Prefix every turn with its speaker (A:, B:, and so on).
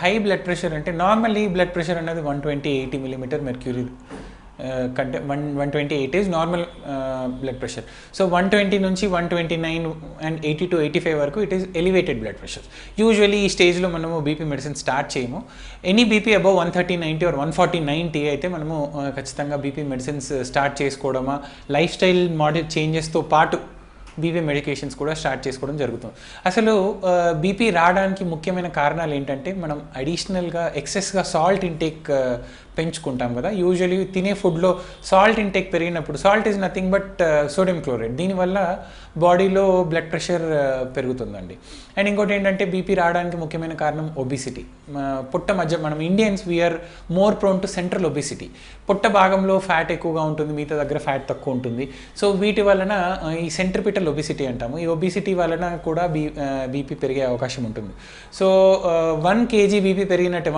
A: High blood pressure అంటే normally blood pressure అనేది 120/80 millimetre mercury కంటే 128 is normal blood pressure. So 120 నుంచి 129 and 80 to 85 వరకు it is elevated blood pressure. Usually ఈ స్టేజ్లో మనము బీపీ మెడిసిన్ స్టార్ట్ చేయము. ఎనీ బీపీ అబౌవ్ 130/90 ఆర్ 140/90 అయితే మనము ఖచ్చితంగా బీపీ మెడిసిన్స్ స్టార్ట్ చేసుకోవడమా, లైఫ్ స్టైల్ మోడల్ చేంజెస్తో పాటు బీపీ మెడికేషన్స్ కూడా స్టార్ట్ చేసుకోవడం జరుగుతుంది. అసలు బీపీ రావడానికి ముఖ్యమైన కారణాలు ఏంటంటే మనం అడిషనల్గా ఎక్సెస్గా సాల్ట్ ఇంటేక్ పెంచుకుంటాం కదా. యూజువలీ తినే ఫుడ్లో సాల్ట్ ఇంటేక్ పెరిగినప్పుడు, salt is nothing but sodium chloride, దీనివల్ల బాడీలో బ్లడ్ ప్రెషర్ పెరుగుతుందండి. అండ్ ఇంకోటి ఏంటంటే బీపీ రావడానికి ముఖ్యమైన కారణం ఒబిసిటీ. పొట్ట మధ్య మనం Indians we are more prone to central obesity. పొట్ట భాగంలో ఫ్యాట్ ఎక్కువగా ఉంటుంది, మిగతా దగ్గర ఫ్యాట్ తక్కువ ఉంటుంది. సో వీటి వలన ఈ సెంట్రిపిటల్ ఒబిసిటీ అంటాము. ఈ ఒబిసిటీ వలన కూడా బీపీ పెరిగే అవకాశం ఉంటుంది. So 1 kg BP పెరిగినట్టే